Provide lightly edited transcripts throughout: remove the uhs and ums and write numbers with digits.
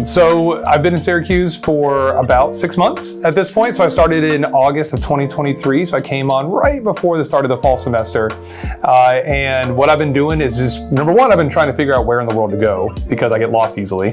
So I've been in Syracuse for about 6 months at this point. So I started in August of 2023. So I came on right before the start of the fall semester. And what I've been doing is just, number one, I've been trying to figure out where in the world to go because I get lost easily.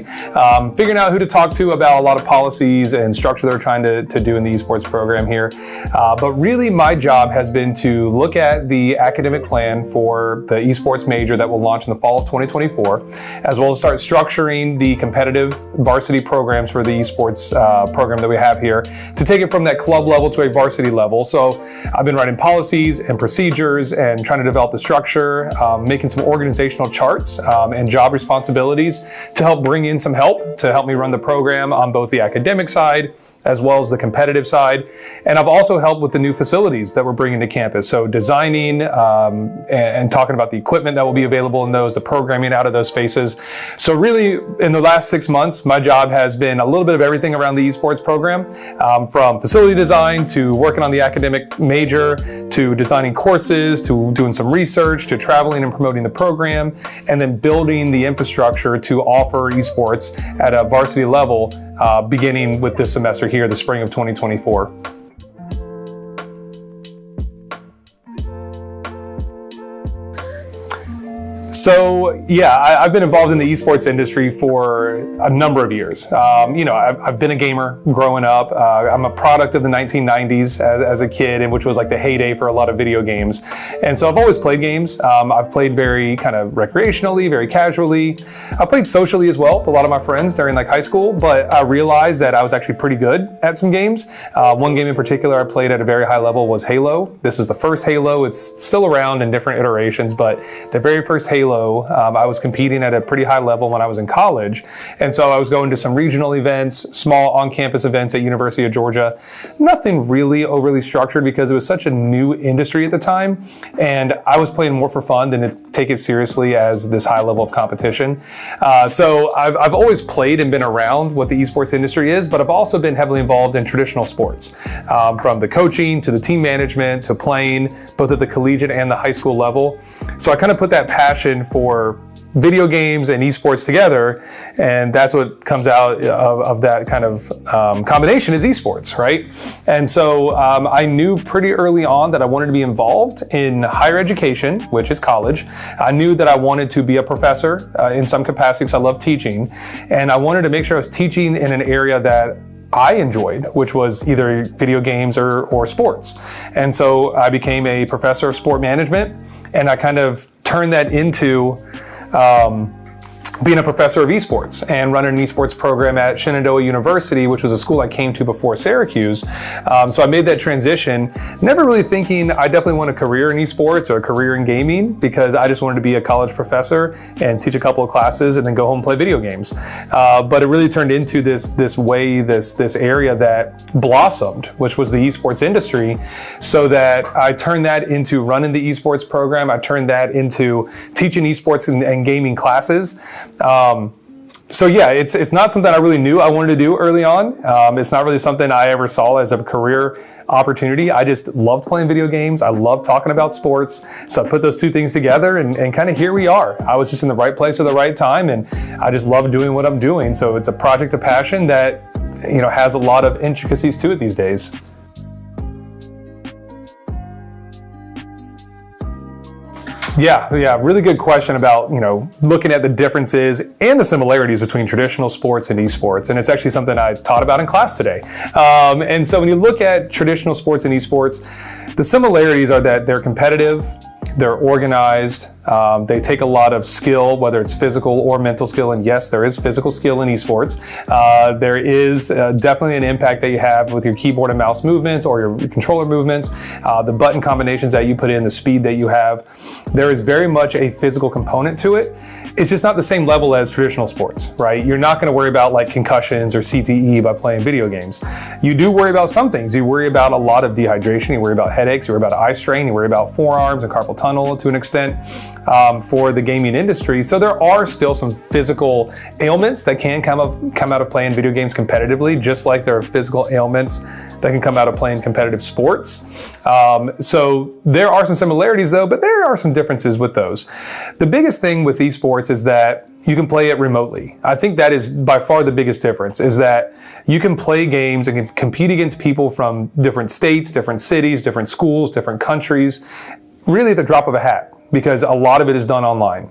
Figuring out who to talk to about a lot of policies and structure they're trying to do in the esports program here. But really my job has been to look at the academic plan for the esports major that will launch in the fall of 2024, as well as start structuring the competitive varsity programs for the esports program that we have here to take it from that club level to a varsity level. So I've been writing policies and procedures and trying to develop the structure, making some organizational charts and job responsibilities to help bring in some help to help me run the program on both the academic side as well as the competitive side. And I've also helped with the new facilities that we're bringing to campus. So designing and talking about the equipment that will be available in those, the programming out of those spaces. So really in the last 6 months, my job has been a little bit of everything around the esports program, from facility design to working on the academic major, to designing courses, to doing some research, to traveling and promoting the program, and then building the infrastructure to offer esports at a varsity level, beginning with this semester here, the spring of 2024. So yeah, I've been involved in the esports industry for a number of years. I've been a gamer growing up. I'm a product of the 1990s as a kid, and which was like the heyday for a lot of video games. And so I've always played games. I've played very kind of recreationally, very casually. I played socially as well with a lot of my friends during like high school, but I realized that I was actually pretty good at some games. One game in particular I played at a very high level was Halo. This is the first Halo. It's still around in different iterations, but the very first Halo, I was competing at a pretty high level when I was in college. And so I was going to some regional events, small on-campus events at University of Georgia. Nothing really overly structured because it was such a new industry at the time. And I was playing more for fun than to take it seriously as this high level of competition. So I've always played and been around what the esports industry is, but I've also been heavily involved in traditional sports, from the coaching to the team management to playing both at the collegiate and the high school level. So I kind of put that passion for video games and esports together, and that's what comes out of that kind of combination is esports, right? And so I knew pretty early on that I wanted to be involved in higher education, which is college. I knew that I wanted to be a professor in some capacity because I love teaching, and I wanted to make sure I was teaching in an area that I enjoyed, which was either video games or sports. And so I became a professor of sport management, and I kind of turned that into being a professor of esports and running an esports program at Shenandoah University, which was a school I came to before Syracuse. So I made that transition, never really thinking I definitely want a career in esports or a career in gaming, because I just wanted to be a college professor and teach a couple of classes and then go home and play video games. But it really turned into this area that blossomed, which was the esports industry, so that I turned that into running the esports program. I turned that into teaching esports and gaming classes. So yeah, it's not something I really knew I wanted to do early on. It's not really something I ever saw as a career opportunity. I just loved playing video games. I love talking about sports. So I put those two things together and kind of here we are. I was just in the right place at the right time, and I just love doing what I'm doing. So it's a project of passion that, has a lot of intricacies to it these days. Yeah, really good question about, looking at the differences and the similarities between traditional sports and esports. And it's actually something I taught about in class today. And so when you look at traditional sports and esports, the similarities are that they're competitive, they're organized, they take a lot of skill, whether it's physical or mental skill. And yes, there is physical skill in esports. There is definitely an impact that you have with your keyboard and mouse movements or your controller movements, the button combinations that you put in, the speed that you have. There is very much a physical component to it. it's just not the same level as traditional sports, right? You're not going to worry about like concussions or CTE by playing video games. You do worry about some things. You worry about a lot of dehydration. You worry about headaches. You worry about eye strain. You worry about forearms and carpal tunnel to an extent for the gaming industry. So there are still some physical ailments that can come out of playing video games competitively, just like there are physical ailments that can come out of playing competitive sports. So there are some similarities though, but there are some differences with those. The biggest thing with esports is that you can play it remotely. I think that is by far the biggest difference, is that you can play games and can compete against people from different states, different cities, different schools, different countries, really at the drop of a hat, because a lot of it is done online.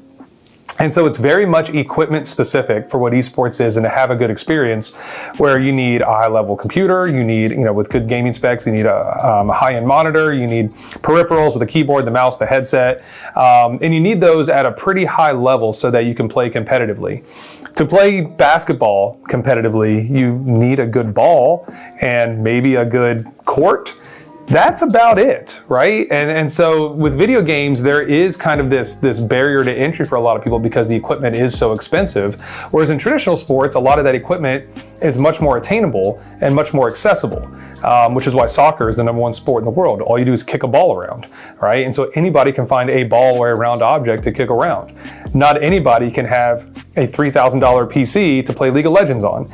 And so it's very much equipment specific for what esports is, and to have a good experience where you need a high level computer, you need, with good gaming specs, you need a high-end monitor, you need peripherals with a keyboard, the mouse, the headset, and you need those at a pretty high level so that you can play competitively. To play basketball competitively, you need a good ball and maybe a good court. That's about it, right? And so with video games, there is kind of this barrier to entry for a lot of people because the equipment is so expensive. Whereas in traditional sports, a lot of that equipment is much more attainable and much more accessible, which is why soccer is the #1 sport in the world. All you do is kick a ball around, right? And so anybody can find a ball or a round object to kick around. Not anybody can have a $3,000 PC to play League of Legends on.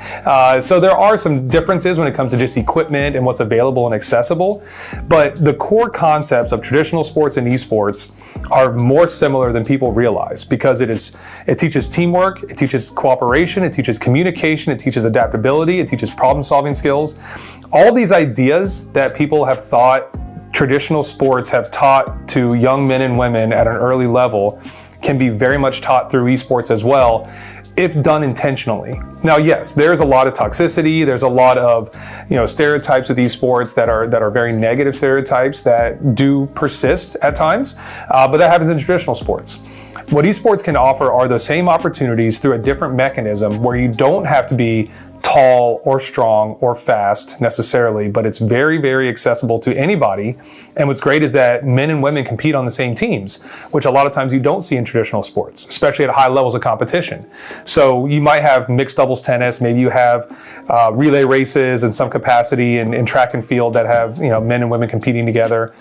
So there are some differences when it comes to just equipment and what's available and accessible. But the core concepts of traditional sports and esports are more similar than people realize, because it teaches teamwork, it teaches cooperation, it teaches communication, it teaches adaptability, it teaches problem-solving skills. All these ideas that people have thought traditional sports have taught to young men and women at an early level can be very much taught through esports as well, if done intentionally. Now, yes, there's a lot of toxicity. There's a lot of, stereotypes with esports that are very negative stereotypes that do persist at times, but that happens in traditional sports. What esports can offer are the same opportunities through a different mechanism where you don't have to be tall or strong or fast necessarily, but it's very, very accessible to anybody. And what's great is that men and women compete on the same teams, which a lot of times you don't see in traditional sports, especially at high levels of competition. So you might have mixed doubles tennis, maybe you have relay races in some capacity in track and field that have men and women competing together.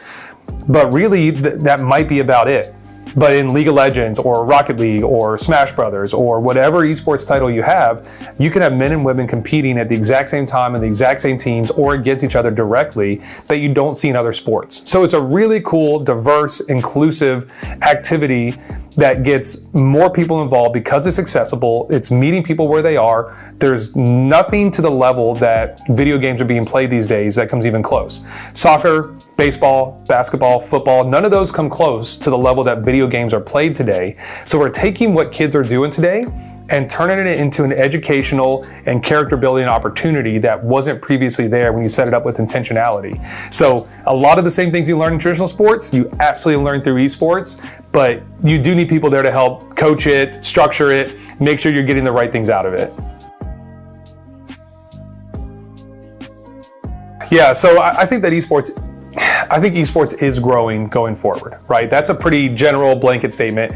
But really, that might be about it. But in League of Legends or Rocket League or Smash Brothers or whatever esports title you have, you can have men and women competing at the exact same time in the exact same teams or against each other directly that you don't see in other sports. So it's a really cool, diverse, inclusive activity that gets more people involved because it's accessible. It's meeting people where they are. There's nothing to the level that video games are being played these days that comes even close. Soccer, baseball, basketball, football, none of those come close to the level that video games are played today. So we're taking what kids are doing today and turning it into an educational and character building opportunity that wasn't previously there when you set it up with intentionality. So a lot of the same things you learn in traditional sports, you absolutely learn through esports, but you do need people there to help coach it, structure it, make sure you're getting the right things out of it. Yeah, so I think that esports is growing going forward, right? That's a pretty general blanket statement.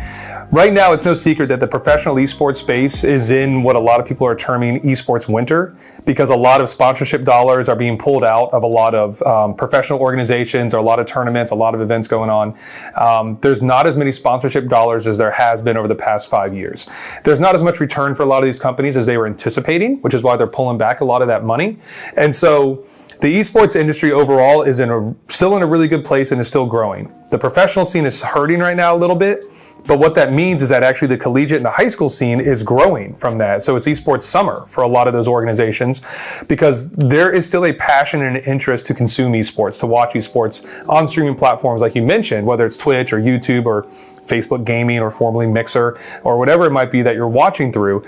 Right now, it's no secret that the professional esports space is in what a lot of people are terming esports winter, because a lot of sponsorship dollars are being pulled out of a lot of professional organizations or a lot of tournaments, a lot of events going on. There's not as many sponsorship dollars as there has been over the past 5 years. There's not as much return for a lot of these companies as they were anticipating, which is why they're pulling back a lot of that money. And so the esports industry overall is still in a really good place and is still growing. The professional scene is hurting right now a little bit, but what that means is that actually the collegiate and the high school scene is growing from that. So it's esports summer for a lot of those organizations, because there is still a passion and an interest to consume esports, to watch esports on streaming platforms like you mentioned, whether it's Twitch or YouTube or Facebook Gaming or formerly Mixer or whatever it might be that you're watching through.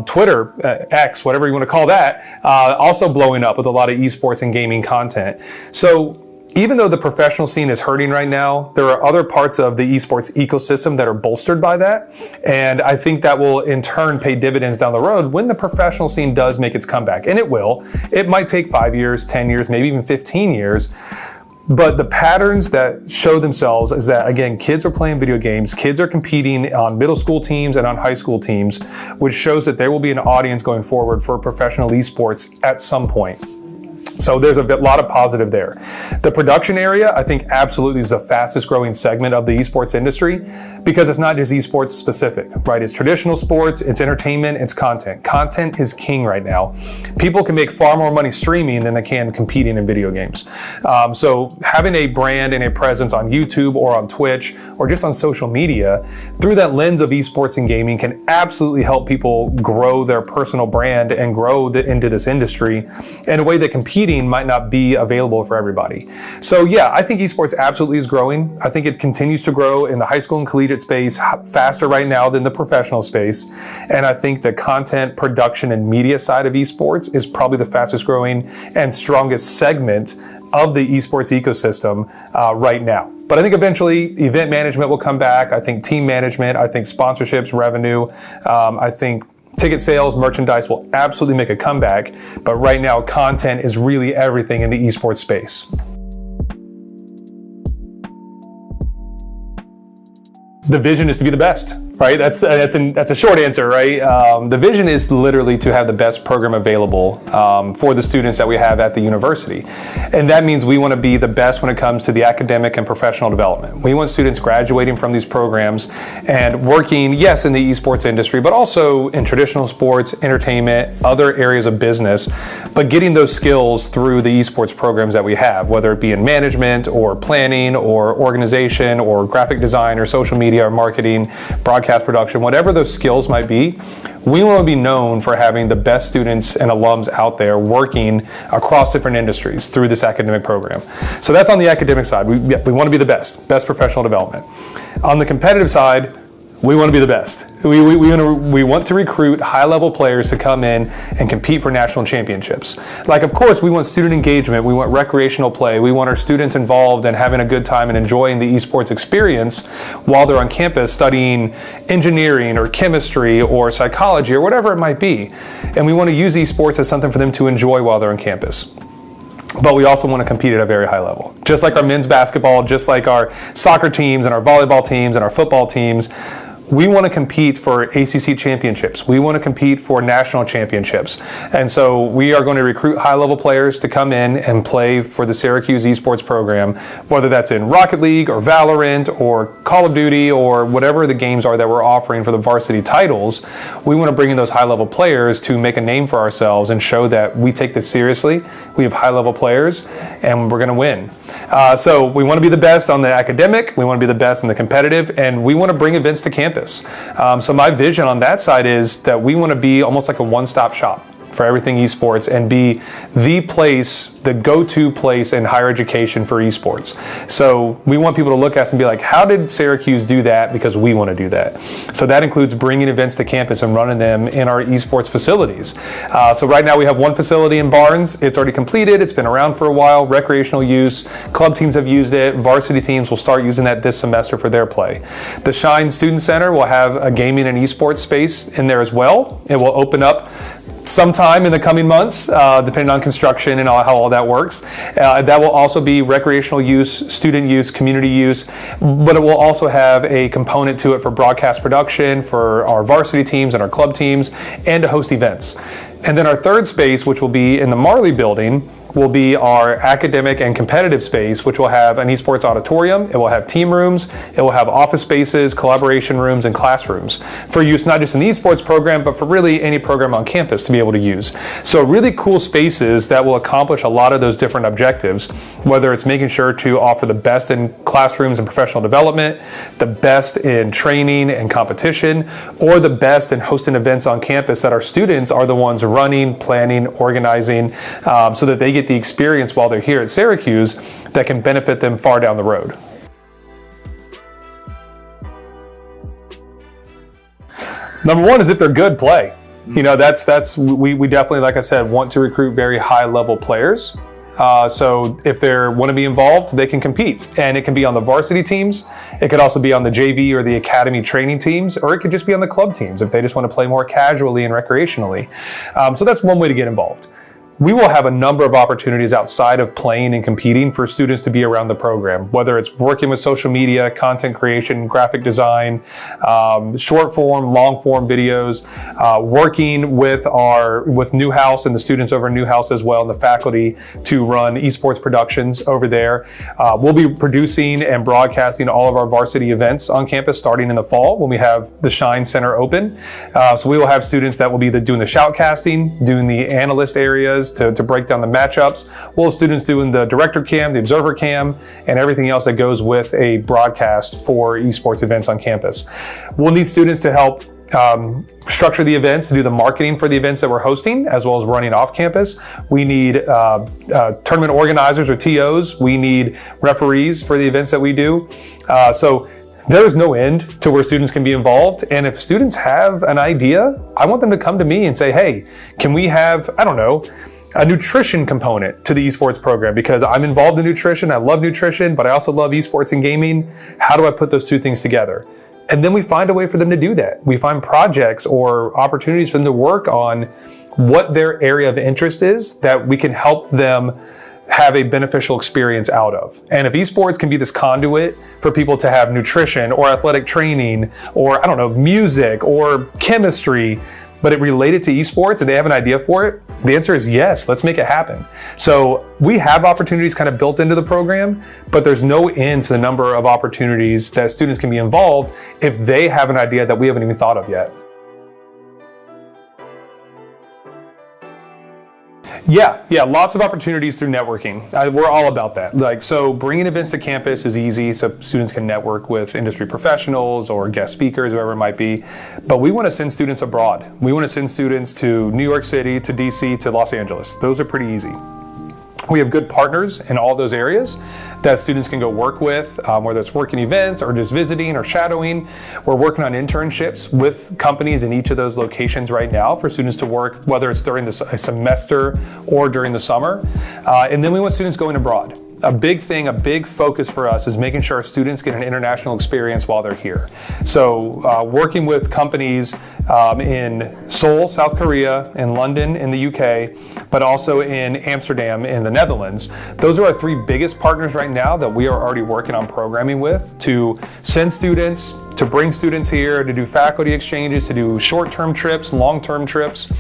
Twitter, X, whatever you want to call that, also blowing up with a lot of esports and gaming content. So even though the professional scene is hurting right now, there are other parts of the esports ecosystem that are bolstered by that. And I think that will in turn pay dividends down the road when the professional scene does make its comeback. And it will. It might take 5 years, 10 years, maybe even 15 years. But the patterns that show themselves is that, again, kids are playing video games, kids are competing on middle school teams and on high school teams, which shows that there will be an audience going forward for professional esports at some point. So there's a lot of positive there. The production area, I think, absolutely is the fastest growing segment of the esports industry because it's not just esports specific, right? It's traditional sports, it's entertainment, it's content. Content is king right now. People can make far more money streaming than they can competing in video games. So having a brand and a presence on YouTube or on Twitch or just on social media through that lens of esports and gaming can absolutely help people grow their personal brand and grow into this industry in a way that competing might not be available for everybody. So yeah, I think esports absolutely is growing. I think it continues to grow in the high school and collegiate space faster right now than the professional space. And I think the content production and media side of esports is probably the fastest growing and strongest segment of the esports ecosystem right now. But I think eventually event management will come back. I think team management, I think sponsorships, revenue, I think ticket sales, merchandise will absolutely make a comeback, but right now content is really everything in the esports space. The vision is to be the best, right? That's a short answer, right? The vision is literally to have the best program available for the students that we have at the university. And that means we want to be the best when it comes to the academic and professional development. We want students graduating from these programs and working, yes, in the esports industry, but also in traditional sports, entertainment, other areas of business, but getting those skills through the esports programs that we have, whether it be in management or planning or organization or graphic design or social media or marketing, broadcast production, whatever those skills might be. We want to be known for having the best students and alums out there working across different industries through this academic program. So that's on the academic side. We want to be the best professional development. On the competitive side, we want to be the best. We want to recruit high-level players to come in and compete for national championships. Like, of course, we want student engagement. We want recreational play. We want our students involved and having a good time and enjoying the esports experience while they're on campus studying engineering or chemistry or psychology or whatever it might be. And we want to use esports as something for them to enjoy while they're on campus. But we also want to compete at a very high level. Just like our men's basketball, just like our soccer teams and our volleyball teams and our football teams, we want to compete for ACC championships. We want to compete for national championships. And so we are going to recruit high-level players to come in and play for the Syracuse Esports program, whether that's in Rocket League or Valorant or Call of Duty or whatever the games are that we're offering for the varsity titles. We want to bring in those high-level players to make a name for ourselves and show that we take this seriously. We have high-level players and we're going to win. So we want to be the best on the academic, we want to be the best in the competitive, and we want to bring events to campus. So my vision on that side is that we want to be almost like a one-stop shop for everything esports and be the place, the go-to place in higher education for esports. So we want people to look at us and be like, how did Syracuse do that? Because we want to do that. So that includes bringing events to campus and running them in our esports facilities. So right now we have one facility in Barnes. It's already completed. It's been around for a while. Recreational use. Club teams have used it. Varsity teams will start using that this semester for their play. The Shine Student Center will have a gaming and esports space in there as well. It will open up sometime in the coming months, depending on construction and how all that works. That will also be recreational use, student use, community use, but it will also have a component to it for broadcast production, for our varsity teams and our club teams, and to host events. And then our third space, which will be in the Marley building, will be our academic and competitive space, which will have an esports auditorium, it will have team rooms, it will have office spaces, collaboration rooms, and classrooms for use not just in the esports program, but for really any program on campus to be able to use. So really cool spaces that will accomplish a lot of those different objectives, whether it's making sure to offer the best in classrooms and professional development, the best in training and competition, or the best in hosting events on campus that our students are the ones running, planning, organizing, so that they get the experience while they're here at Syracuse that can benefit them far down the road. Number one is if they're good, play. You know, we definitely, like I said, want to recruit very high level players. So if they want to be involved, they can compete. And it can be on the varsity teams. It could also be on the JV or the academy training teams, or it could just be on the club teams if they just want to play more casually and recreationally. So that's one way to get involved. we will have a number of opportunities outside of playing and competing for students to be around the program, whether it's working with social media, content creation, graphic design, short form, long form videos, working with Newhouse and the students over in Newhouse as well, and the faculty to run esports productions over there. We'll be producing and broadcasting all of our varsity events on campus starting in the fall when we have the Shine Center open. So we will have students that will be doing the shoutcasting, doing the analyst areas, to break down the matchups. We'll have students doing the director cam, the observer cam, and everything else that goes with a broadcast for esports events on campus. We'll need students to help structure the events, to do the marketing for the events that we're hosting, as well as running off campus. We need tournament organizers or TOs. We need referees for the events that we do. So there's no end to where students can be involved. And if students have an idea, I want them to come to me and say, hey, can we have, I don't know, a nutrition component to the esports program, because I'm involved in nutrition. I love nutrition, but I also love esports and gaming. How do I put those two things together? And then we find a way for them to do that. We find projects or opportunities for them to work on what their area of interest is that we can help them have a beneficial experience out of. And if esports can be this conduit for people to have nutrition or athletic training or, I don't know, music or chemistry, but it related to esports and they have an idea for it, the answer is yes, let's make it happen. So we have opportunities kind of built into the program, but there's no end to the number of opportunities that students can be involved if they have an idea that we haven't even thought of yet. Yeah, lots of opportunities through networking. We're all about that. So bringing events to campus is easy, so students can network with industry professionals or guest speakers, whoever it might be. But we want to send students abroad. We want to send students to New York City, to DC, to Los Angeles. Those are pretty easy. We have good partners in all those areas that students can go work with, whether it's working events or just visiting or shadowing. We're working on internships with companies in each of those locations right now for students to work, whether it's during a semester or during the summer. And then we want students going abroad. A big focus for us is making sure our students get an international experience while they're here. So working with companies in Seoul, South Korea, in London, in the UK, but also in Amsterdam, in the Netherlands. Those are our three biggest partners right now that we are already working on programming with to send students, to bring students here, to do faculty exchanges, to do short-term trips, long-term trips.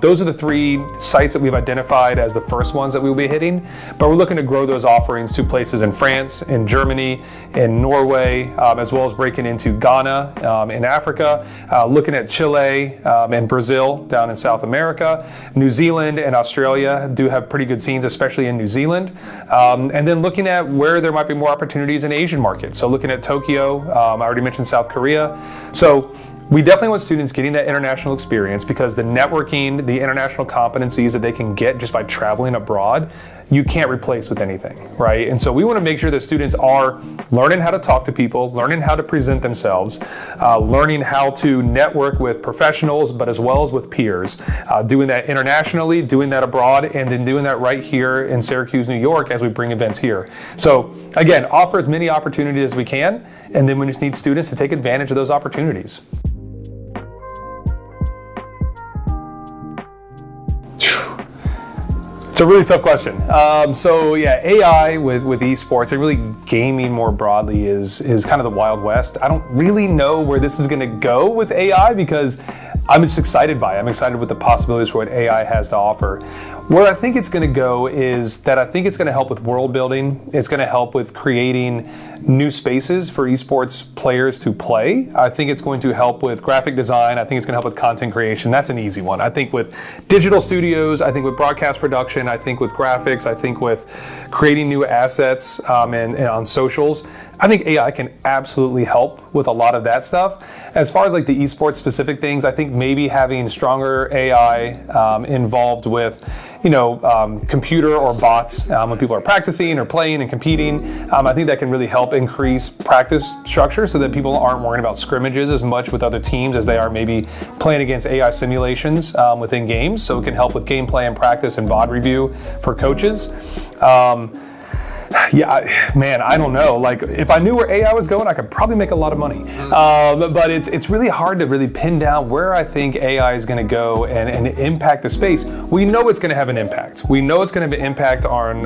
Those are the three sites that we've identified as the first ones that we'll be hitting, but we're looking to grow those offerings to places in France, in Germany, in Norway, as well as breaking into Ghana, in Africa, looking at Chile and Brazil down in South America. New Zealand and Australia do have pretty good scenes, especially in New Zealand. And then looking at where there might be more opportunities in Asian markets. So looking at Tokyo, I already mentioned South Korea. So we definitely want students getting that international experience because the networking, the international competencies that they can get just by traveling abroad, you can't replace with anything, right? And so we want to make sure that students are learning how to talk to people, learning how to present themselves, learning how to network with professionals, but as well as with peers, doing that internationally, doing that abroad, and then doing that right here in Syracuse, New York as we bring events here. So again, offer as many opportunities as we can, and then we just need students to take advantage of those opportunities. It's a really tough question. So yeah, AI with esports and really gaming more broadly is kind of the Wild West. I don't really know where this is going to go with AI because I'm just excited by it. I'm excited with the possibilities for what AI has to offer. Where I think it's going to go is that I think it's going to help with world building. It's going to help with creating new spaces for esports players to play. I think it's going to help with graphic design. I think it's going to help with content creation. That's an easy one. I think with digital studios, I think with broadcast production, I think with graphics, I think with creating new assets and on socials. I think AI can absolutely help with a lot of that stuff. As far as like the esports specific things, I think maybe having stronger AI involved with, computer or bots when people are practicing or playing and competing. I think that can really help increase practice structure so that people aren't worrying about scrimmages as much with other teams as they are maybe playing against AI simulations within games. So it can help with gameplay and practice and VOD review for coaches. Yeah, man, I don't know. Like, if I knew where AI was going, I could probably make a lot of money. But it's really hard to really pin down where I think AI is going to go and impact the space. We know it's going to have an impact. We know it's going to have an impact on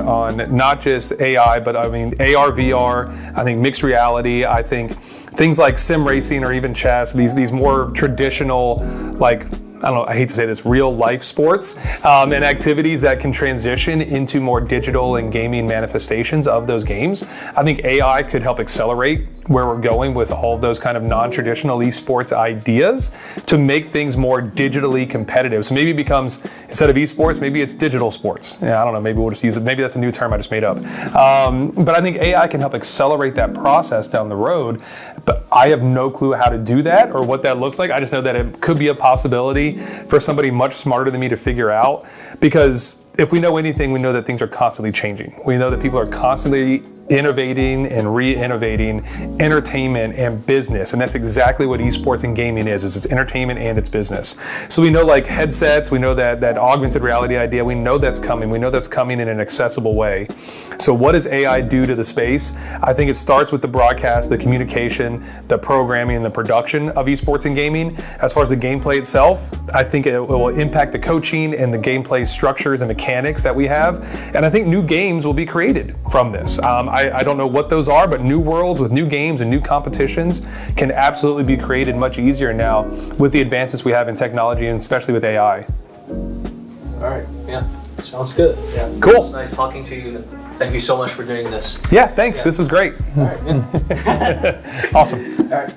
not just AI, but I mean AR, VR. I think mixed reality. I think things like sim racing or even chess. These more traditional, like, I don't know, I hate to say this, real life sports and activities that can transition into more digital and gaming manifestations of those games. I think AI could help accelerate where we're going with all of those kind of non-traditional esports ideas to make things more digitally competitive. So maybe it becomes, instead of esports, maybe it's digital sports. Yeah, I don't know, maybe we'll just use it. Maybe that's a new term I just made up. But I think AI can help accelerate that process down the road. But I have no clue how to do that or what that looks like. I just know that it could be a possibility for somebody much smarter than me to figure out, because if we know anything, we know that things are constantly changing. We know that people are constantly innovating and re-innovating entertainment and business, and that's exactly what esports and gaming is it's entertainment and it's business. So we know, like, headsets, we know that augmented reality idea, we know that's coming in an accessible way. So what does AI do to the space? I think it starts with the broadcast, the communication, the programming, and the production of esports and gaming. As far as the gameplay itself, I think it will impact the coaching and the gameplay structures and mechanics that we have, and I think new games will be created from this. I don't know what those are, but new worlds with new games and new competitions can absolutely be created much easier now with the advances we have in technology, and especially with AI. All right, yeah, sounds good. Yeah, cool. It's nice talking to you. Thank you so much for doing this. Yeah, thanks. Yeah. This was great. All right, yeah. Awesome. All right.